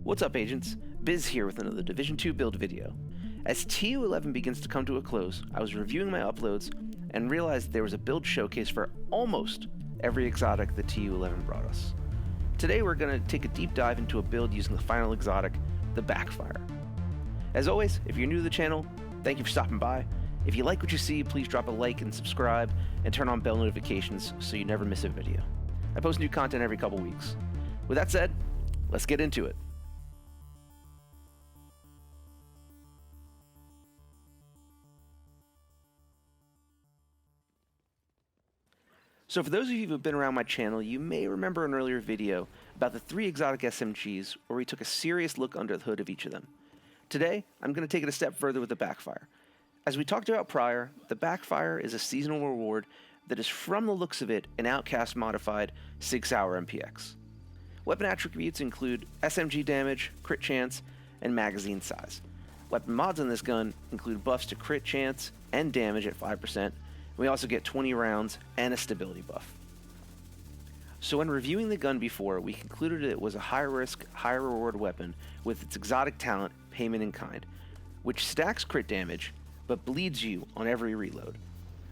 What's up, agents? Biz here with another Division 2 build video. As TU11 begins to come to a close, I was reviewing my uploads and realized there was a build showcase for almost every exotic that TU11 brought us. Today we're going to take a deep dive into a build using the final exotic, the Backfire. As always, if you're new to the channel, thank you for stopping by. If you like what you see, please drop a like and subscribe, and turn on bell notifications so you never miss a video. I post new content every couple weeks. With that said, let's get into it. So for those of you who have been around my channel, you may remember an earlier video about the 3 exotic SMGs where we took a serious look under the hood of each of them. Today, I'm going to take it a step further with the Backfire. As we talked about prior, the Backfire is a seasonal reward that is, from the looks of it, an Outcast modified 6-hour MPX. Weapon attributes include SMG damage, crit chance, and magazine size. Weapon mods on this gun include buffs to crit chance and damage at 5%. We also get 20 rounds and a stability buff. So when reviewing the gun before, we concluded it was a high-risk, high-reward weapon with its exotic talent, Payment in Kind, which stacks crit damage, but bleeds you on every reload.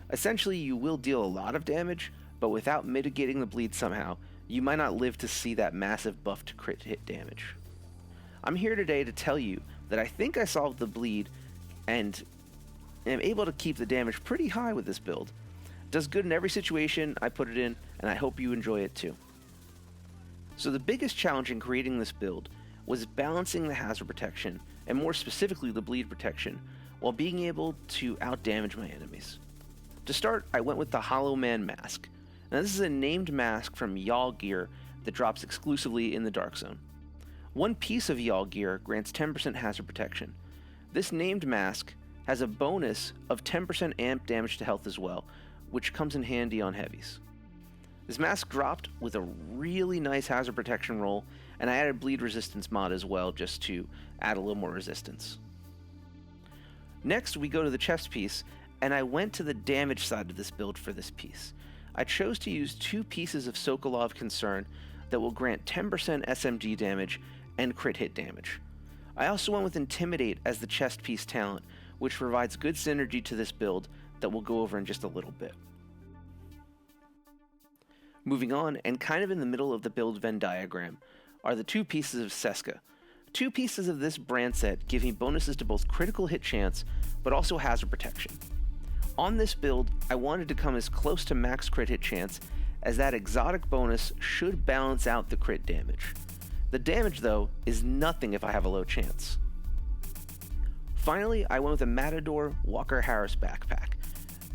Essentially, you will deal a lot of damage, but without mitigating the bleed somehow, you might not live to see that massive buff to crit hit damage. I'm here today to tell you that I think I solved the bleed and am able to keep the damage pretty high with this build. Does good in every situation I put it in, and I hope you enjoy it too. So the biggest challenge in creating this build was balancing the hazard protection, and more specifically the bleed protection, while being able to outdamage my enemies. To start, I went with the Hollow Man mask. Now this is a named mask from Y'all gear that drops exclusively in the Dark Zone. One piece of Y'all gear grants 10% hazard protection. This named mask has a bonus of 10% amp damage to health as well, which comes in handy on heavies. This mask dropped with a really nice hazard protection roll, and I added bleed resistance mod as well just to add a little more resistance. Next we go to the chest piece, and I went to the damage side of this build for this piece. I chose to use 2 pieces of Sokolov Concern that will grant 10% SMG damage and crit hit damage. I also went with Intimidate as the chest piece talent, which provides good synergy to this build that we'll go over in just a little bit. Moving on, and kind of in the middle of the build Venn diagram, are the 2 pieces of Cesca. 2 pieces of this brand set give me bonuses to both critical hit chance, but also hazard protection. On this build, I wanted to come as close to max crit hit chance, as that exotic bonus should balance out the crit damage. The damage, though, is nothing if I have a low chance. Finally, I went with a Matador Walker Harris backpack.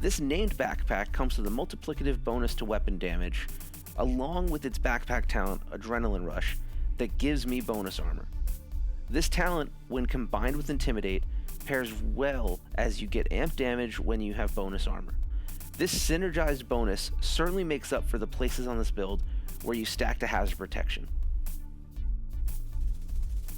This named backpack comes with a multiplicative bonus to weapon damage, along with its backpack talent, Adrenaline Rush, that gives me bonus armor. This talent, when combined with Intimidate, pairs well as you get amp damage when you have bonus armor. This synergized bonus certainly makes up for the places on this build where you stack the hazard protection.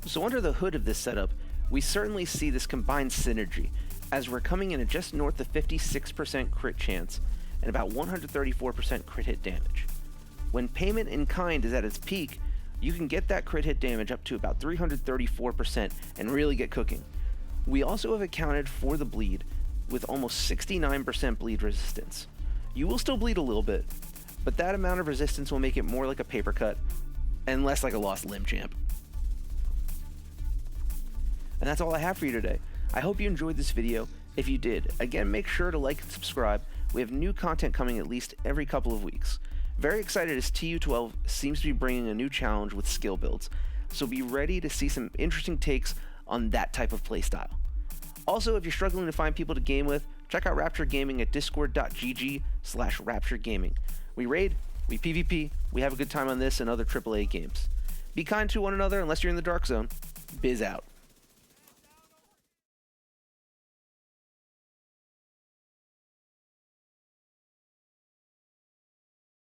So under the hood of this setup, we certainly see this combined synergy, as we're coming in at just north of 56% crit chance and about 134% crit hit damage. When Payment in Kind is at its peak, you can get that crit hit damage up to about 334% and really get cooking. We also have accounted for the bleed with almost 69% bleed resistance. You will still bleed a little bit, but that amount of resistance will make it more like a paper cut and less like a lost limb champ. And that's all I have for you today. I hope you enjoyed this video. If you did, again, make sure to like and subscribe. We have new content coming at least every couple of weeks. Very excited as TU12 seems to be bringing a new challenge with skill builds, so be ready to see some interesting takes on that type of playstyle. Also, if you're struggling to find people to game with, check out Rapture Gaming at discord.gg/RaptureGaming. We raid, we PvP, we have a good time on this and other AAA games. Be kind to one another unless you're in the Dark Zone. Biz out.